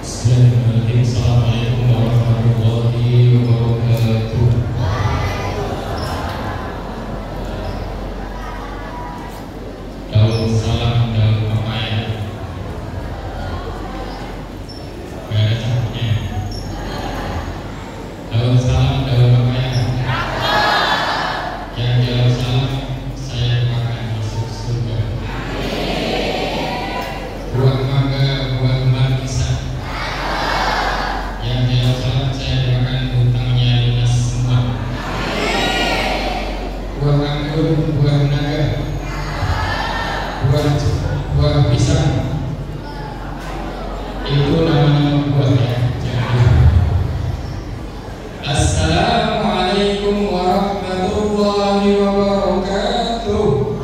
Assalamualaikum warahmatullahi wabarakatuh. Daun salam daun pepaya. Gak ada capeknya. Daun salam daun pepaya. Yang jawab salam saya akan masuk surga. Buah mangga, buah markisa. Yang jawab salam saya doakan hutangnya lunas semua. Buah anggur, buah naga, buah pisang, itu nama-nama buahnya. Assalamualaikum warahmatullahi wabarakatuh.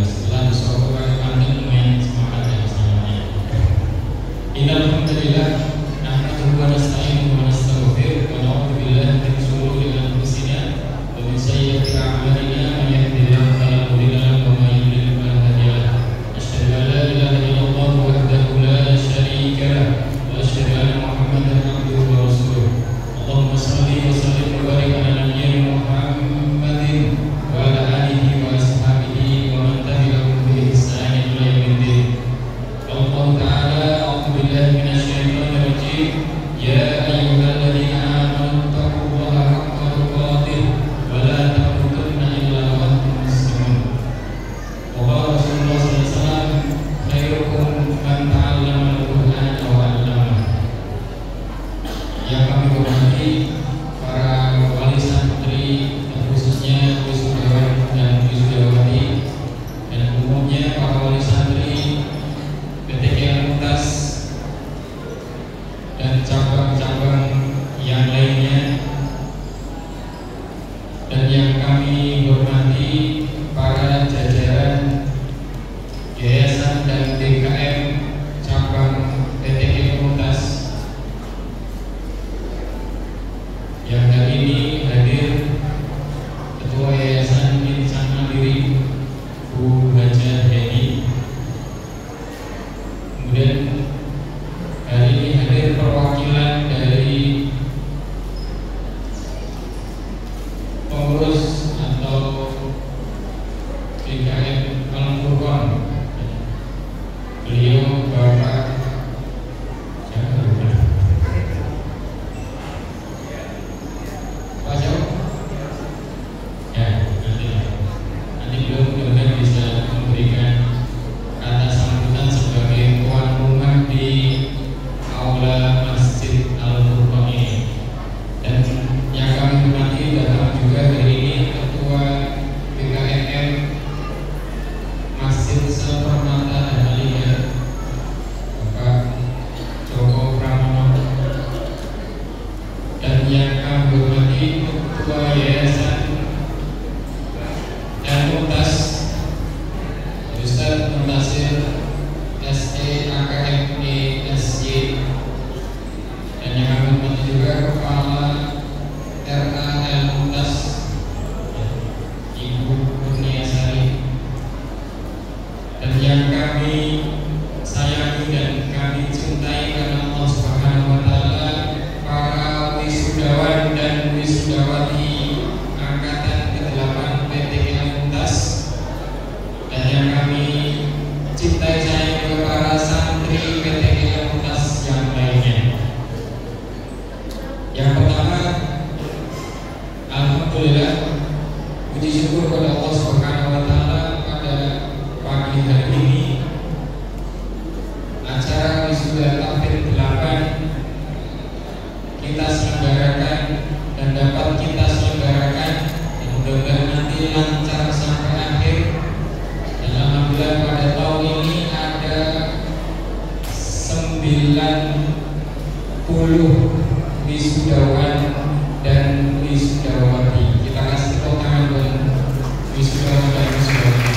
Setelah disokongan kami lumayan semangat ya semuanya. Alhamdulillah, nahmaduhu wa nasta'inuhu wa nastaghfiruh wa na'udzu billahi min shururi anfusina wa min sayyiati a'malina man yahdihillahu fala mudilla lahu wa man yudlil fala hadiya lahu. Asyhadu an la ilaha illallah wahdahu la syarika lahu wa asyhadu anna Muhammadan abduhu wa rasuluh. Allahumma shalli wa sallim wa barik ala nabiyyina Muhammadin wa ala alihi wa ashabihi wa man tabi'ahum bi ihsanin ila yaumiddin. Allah Ta'ala, a'udzu billahi minasyaitonir rajim. Ya ayyuhalladzina amanu taqullaha haqqa tuqatih wa la tamutunna illa wa antum muslimun. Wa qala Rasulullah sallallahu alaihi wasallam, khairukum man ta'allama al-Qur'ana wa 'allamahu. Yang kami hormati para wali santri, khususnya wisudawan dan wisudawati, dan umumnya para wali santri PTK Al-Muntas dan cabang-cabang yang lainnya, dan yang kami hormati para jajaran yayasan dan DKM cabang PTK Al-Muntas yang hari ini hadir Ketua Yayasan Insan Mandiri Bu Haja Heni. Kemudian hari ini hadir perwakilan dari pengurus atau DKM Al-Furqan. Beliau Bapak Pak Jauh. Ya, nanti beliau mudah-mudahan bisa memberikan kata sambutan sebagai tuan rumah di aula Masjid Al-Furqan ini. Dan yang kami hormati datang juga hari ini Ketua BKMM Masjid Permata dan Aliyah Bapak Joko Pramono, dan yang kami hormati Ketua Yayasan Al-Muntas Ustaz Muntasir SEAKMESY, dan yang kami hormati juga Kepala RA Al-Muntas Ibu Kurniasari, dan yang kami sayangi dan kami cintai karena Allah Subhanahu wa Ta'ala, para wisudawan dan wisudawati angkatan ke-8 PTK Al-Muntas, dan yang kami cintai saya juga para santri PTK Al-Muntas yang lainnya. Yang pertama, alhamdulillah, puji syukur kepada Allah Subhanahu wa Ta'ala, pada pagi hari ini acara wisuda tahfidz 8 kita selenggarakan dan dapat kita selenggarakan, dan mudah-mudahan nanti lancar sampai akhir. Dan alhamdulillah pada tahun ini ada 90 wisudawan dan wisudawati. Kita kasih tepuk tangan buat wisudawan dan wisudawati.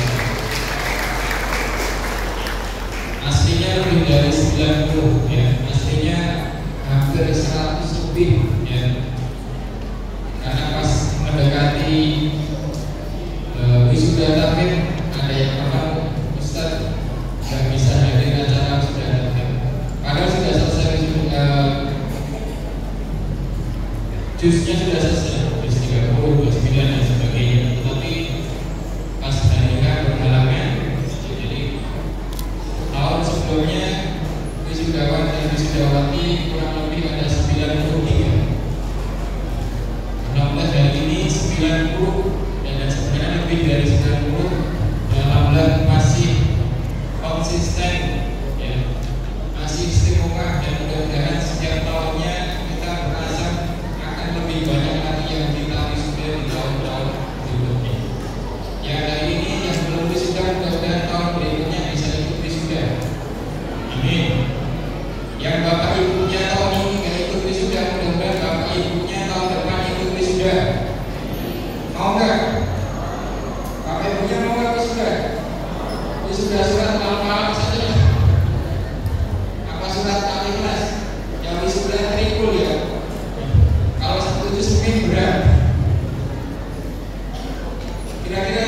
dan sebenarnya lebih dari 90, alhamdulillah masih konsisten, ya, masih istiqomah, dan mudah-mudahan setiap tahunnya kita berasa akan lebih banyak lagi yang kita wisuda di tahun-tahun berikutnya. Yang hari ini yang belum wisuda, mudah-mudahan tahun berikutnya bisa ikut wisuda. Amin. Yang bapak ibunya tahun ini nggak ikut wisuda, mudah-mudahan bapak ibunya tahun depan ikut wisuda. Mau nggak? Bapak ibunya mau nggak wisuda? Wisuda surat malam-malam saja. Apa surat Al-Ikhlas? Yang wisuda tripul ya. Kalau 1 juz mungkin berat. Kira-kira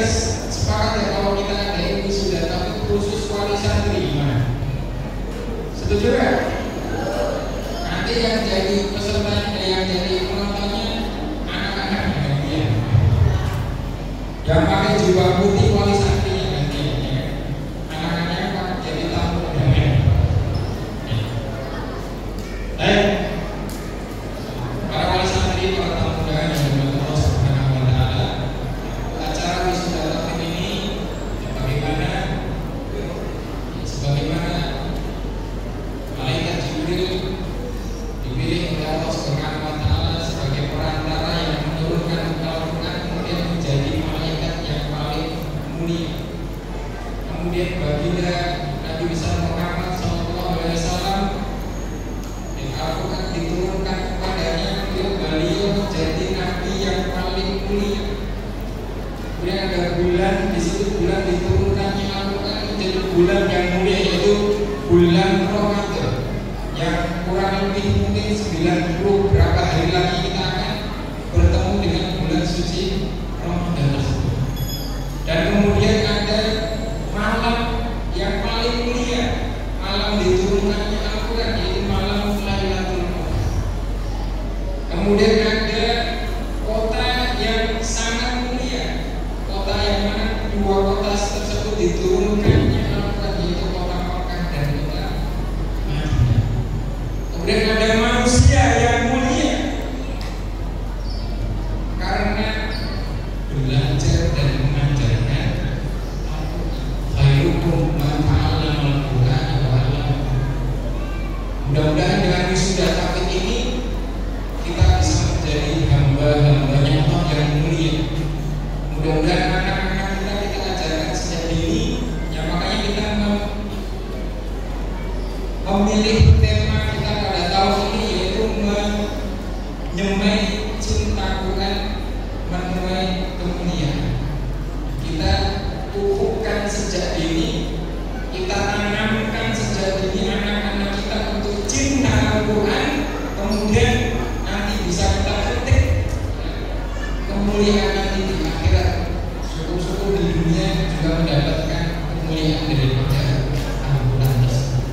sepakat ya kalau kita adain wisuda tapi khusus wali santri gimana? Setuju ya? Nanti yang jadi pesertanya, yang jadi penontonnya anak-anak gantian. Yang pakai jubah putih wali santri yang gantian, ya. Anak-anaknya pakai jadi tamu undangan. Baik, para wali santri, para tamu undangan yang dimuliakan Allah Subhanahu wa Ta'ala, acara wisuda tahun ini bagaimana? Sebagaimana malaikat Jibril dipilih oleh Allah Subhanahu wa Ta'ala sebagai perantara yang menurunkan Al-Quran, kemudian menjadi malaikat yang paling mulia. Kemudian baginda Nabi besar Muhammad SAW, Al-Quran diturunkan kepadanya, beliau menjadi Nabi yang paling mulia. Kemudian ada bulan, di situ bulan diturunkannya Al-Quran menjadi bulan yang mulia, yaitu bulan Ramadan, yang kurang lebih mungkin 90 berapa hari lagi kita akan bertemu dengan bulan suci Ramadan tersebut. Dan kemudian ada malam yang paling mulia, malam diturunkannya Al-Quran, yaitu malam Lailatul Qadar. Kemudian ada kota yang sangat mulia, kota yang mana dua kota tersebut diturunkannya Al-Quran, yaitu kota Makkah dan kota Madinah. Kemudian ada manusia yang mulia karena belajar dan mengajarkan khairukum man ta'allama al-Qur'an wa 'allamahu. Mudah-mudahan dengan wisuda tahun ini kita bisa menjadi hamba-hambanya Allah yang mulia. Mudah-mudahan anak-anak kita ajarkan sejak dini, yang makanya kita memilih tema kita pada tahun ini, yaitu menyemai cinta Quran, menuai kemuliaan. Kita pupukkan sejak dini, kita tanamkan sejak dini anak-anak kita untuk cinta Al-Quran, kemudian nanti bisa kita petik kemuliaan nanti di akhirat. Syukur-syukur di dunia juga mendapatkan kemuliaan daripada Al-Quran tersebut.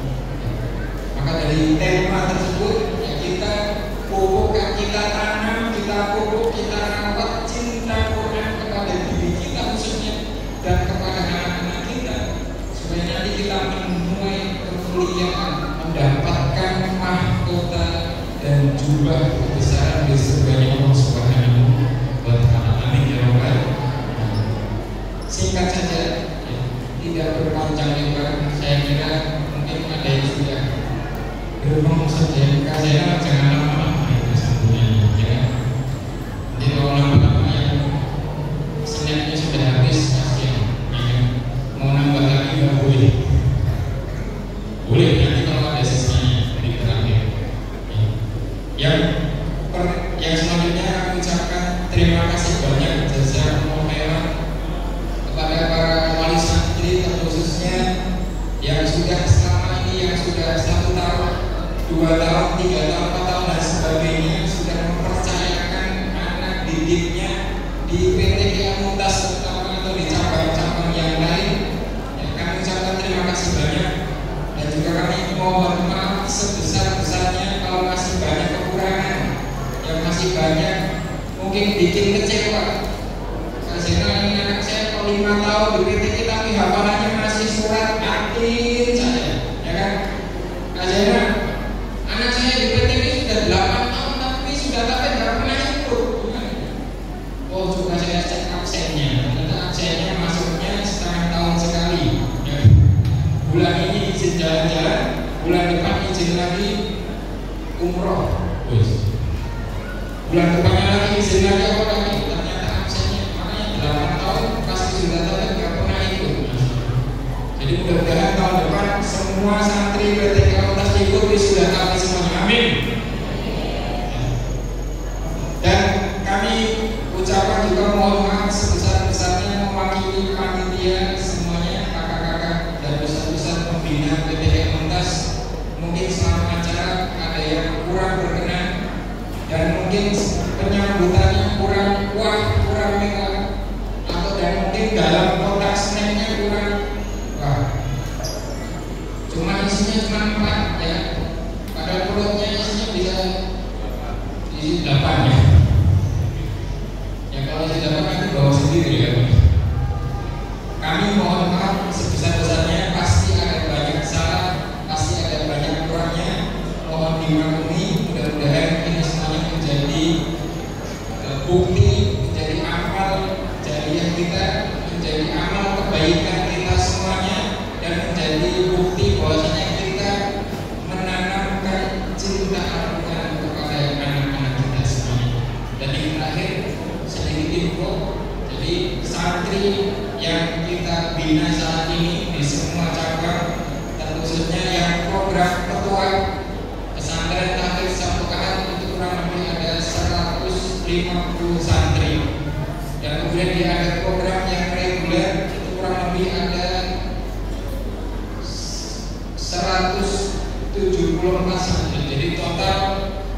Maka dari tema tersebut, ya, kita pupukkan, kita tanam, kita pupuk, kita rawat cinta Quran kepada diri kita khususnya dan kepada anak-anak kita, supaya nanti kita menuai kemuliaan, mendapatkan mahkota dan jubah kebesaran di surganya Allah Subhanahu wa Ta'ala. Amin ya rabbal alamin. Singkat saja, ya, tidak berpanjang lebar. Saya kira mungkin ada yang sudah berumur saja. Saya jangan lama-lama itu sambungannya, ya. Jadi kalau lama-lama yang senetnya sudah habis, kasihan, ya. Mau nambah lagi nggak boleh. Boleh nanti kalau ada sisanya di terakhir. Ya. Yang selanjutnya aku ucapkan terima kasih banyak jazakumullah khairan kepada para wali santri, terkhususnya yang sudah selama ini, yang sudah 1 tahun, 2 tahun, 3 tahun, 4 tahun dan sebagainya, sudah mempercayakan anak didiknya di PTK Muntas terutama atau di cabang-cabang yang lain. Ya, kami ucapkan terima kasih banyak, dan juga kami mohon maaf sebesar-besarnya kalau masih banyak kekurangan, yang masih banyak mungkin bikin kecewa. Karena ini anak saya kalau 5 tahun di PTK tapi hafalannya masih surat Atin saja, ya kan? Karena anak saya di PTK sudah 8 tahun tapi sudah tapi nggak pernah ikut. Oh, juga saya cek mudah-mudahan tahun depan semua santri PTK Untas ikut sudah kami semuanya. Amin. Dan kami ucapkan juga mohon maaf sebesar-besarnya mewakili panitia semuanya, kakak-kakak dan besar-besar pembina PTK Untas. Mungkin selama acara ada yang kurang berkenan dan mungkin penyambutannya kurang wah, kurang mewah, atau dan mungkin dalam kotak snacknya kurang wah. Cuma isinya cuma 4 ya. Padahal perutnya isinya bisa isi 8 ya. Ya kalau isi 8 nanti bawa sendiri ya. Kami mohon maaf sebesar-besarnya, pasti ada banyak salah, pasti ada banyak kurangnya. Mohon dimaklumi, mudah-mudahan ini semuanya menjadi bukti, menjadi amal jariah kita, menjadi amal kebaikan kita semuanya, dan menjadi bukti bahwasanya kita menanamkan cinta Al-Quran kepada anak-anak kita semuanya. Dan yang terakhir sedikit info, jadi santri yang kita bina saat ini di semua cabang, terkhususnya yang program ketua pesantren Tahfiz Sabtu Ahad itu kurang lebih ada 150 santri. Dan kemudian dia ada program yang reguler itu kurang lebih ada 174 santri. Jadi total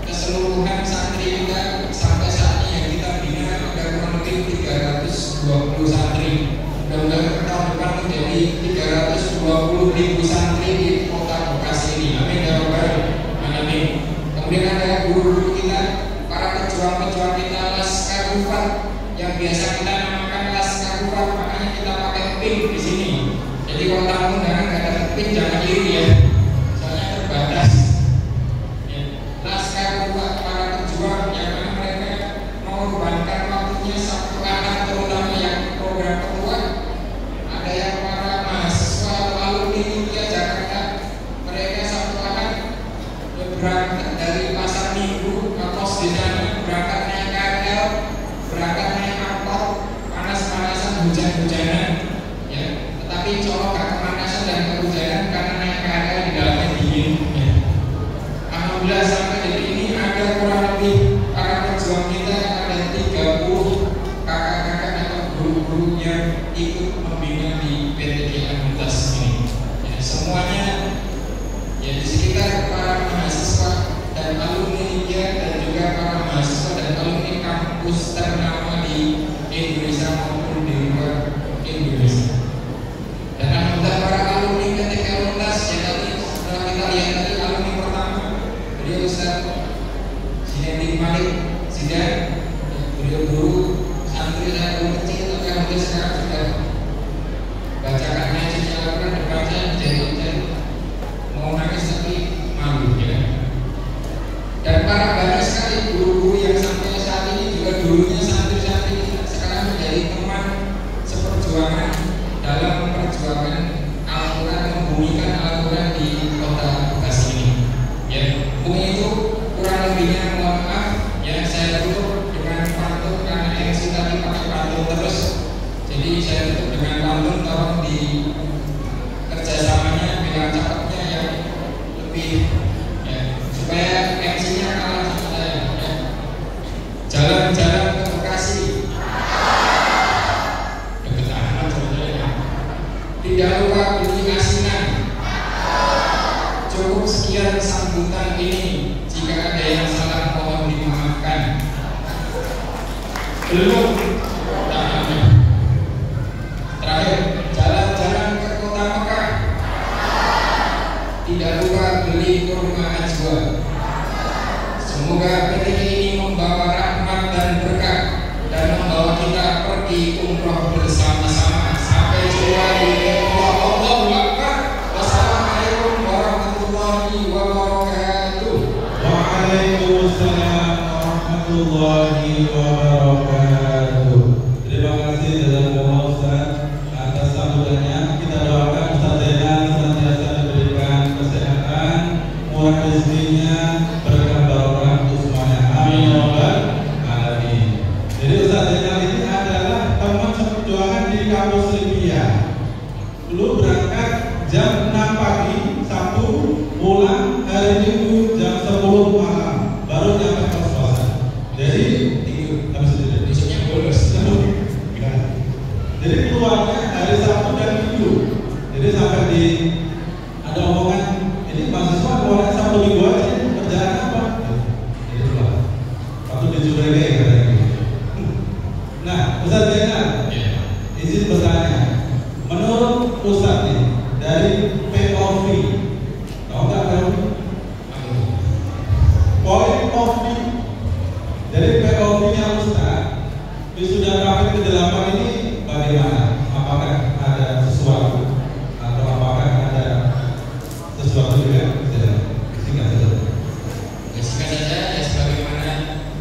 keseluruhan santri kita sampai saat ini yang kita bina ada kurang lebih 320 santri. Mudah-mudahan tahun depan menjadi 320.000 santri di kota Bekasi ini. Amin ya rabbal alamin. Kemudian ada guru-guru kita, para pejuang-pejuang kita Laskar Rufat yang biasa kita namakan Laskar Rufat, makanya kita pakai pin di sini. Jadi kalau tamu undangan nggak ada pin jangan iri ya, soalnya terbatas. Ya. Laskar Rufat, para pejuang yang mana mereka mengorbankan waktunya Sabtu Ahad, terutama yang program ketua. Ada yang para mahasiswa atau alumni India Jakarta, mereka Sabtu Ahad berangkat dari pasar minggu ngekos di sana, berangkat naik KRL, berangkat naik angkot, panas-panasan, hujan-hujanan, ya. Tetapi insya Allah gak kepanasan dan kehujanan karena naik KRL di dalamnya dingin. Ya. Alhamdulillah sampai detik ini ada kurang lebih para pejuang kita ada 30 kakak-kakak atau guru-guru yang ikut membina di PTK Untas ini. Ya, semuanya ya di sekitar para mahasiswa dan alumni India dan juga para mahasiswa dan alumni kampus ternama di Indonesia maupun di luar Indonesia. Dan alhamdulillah para alumni PTK Untas yang tadi setelah kita lihat tadi alumni pertama beliau Ustaz Sinedi Malik Zidan, beliau guru santri saya dulu kecil tapi alhamdulillah sekarang sudah bacakan ngaji Al-Quran depan saya menjadi mau nangis tapi malu ya. Dan para banyak sekali guru-guru yang sampai saat ini juga dulunya santri-santri sekarang menjadi teman seperjuangan dalam perjuangan Al-Quran, membumikan Al-Quran di kota Bekasi ini. Ya, mungkin itu kurang lebihnya mohon maaf. Ya, saya tutup dengan pantun karena MC tadi pakai pantun terus. Jadi saya tutup dengan pantun, tolong di kerjasamanya bilang cakepnya yang lebih ya, supaya MC-nya kalah sama saya ya. Jalan-jalan ke Bekasi deket amat sebetulnya. Tidak lupa beli asinan. Cukup sekian sambutan ini. Jika ada yang salah mohon dimaafkan. Belum terakhir, jalan-jalan ke kota Mekah. Tidak lupa beli kurma ajwa. Semoga PTK ini membawa rahmat dan berkah dan membawa kita pergi umroh bersama-sama. Sampai jumpa di Allahu Akbar. Wassalamualaikum warahmatullahi wabarakatuh. Waalaikumsalam warahmatullahi wabarakatuh. Terima kasih jazakumullah Ustaz atas sambutannya. Kita doakan Ustaz Zainal senantiasa diberikan kesehatan, murah rezekinya, berkah barokah untuk semuanya. Amin ya rabbal alamin. Jadi Ustaz Zainal ini adalah teman seperjuangan di kampus Libya. Dulu berangkat Jadi keluarnya hari Sabtu dan Minggu. Jadi sampai di ada omongan ini mahasiswa keluarnya Sabtu Minggu aja kerjaan apa? Jadi keluar. Waktu dicurigai katanya. Nah, Ustaz Zainal, izin bertanya. Menurut Ustaz nih, dari POV, tahu nggak POV? Point of view. Dari POV-nya Ustaz, wisuda tahun ke-8 ini bagaimana? Apakah ada sesuatu atau apakah ada sesuatu juga? Singkat saja. Singkat saja, ya sebagaimana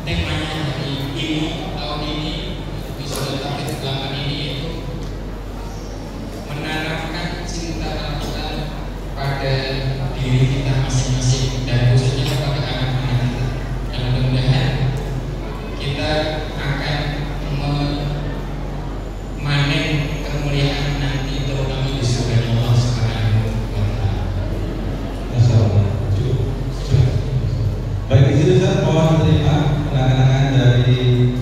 temanya hari ini, tahun ini, wisuda tahun ke-8 ini yaitu menanamkan cinta kita pada diri kita masing-masing dan khususnya kepada anak-anak kita. Dan mudah-mudahan kita akan memanen kemuliaan nanti terutama di surga Allah Subhanahu wa Ta'ala. Masya Allah. Cukup. Baik, di sini saya mohon menerima penanganan dari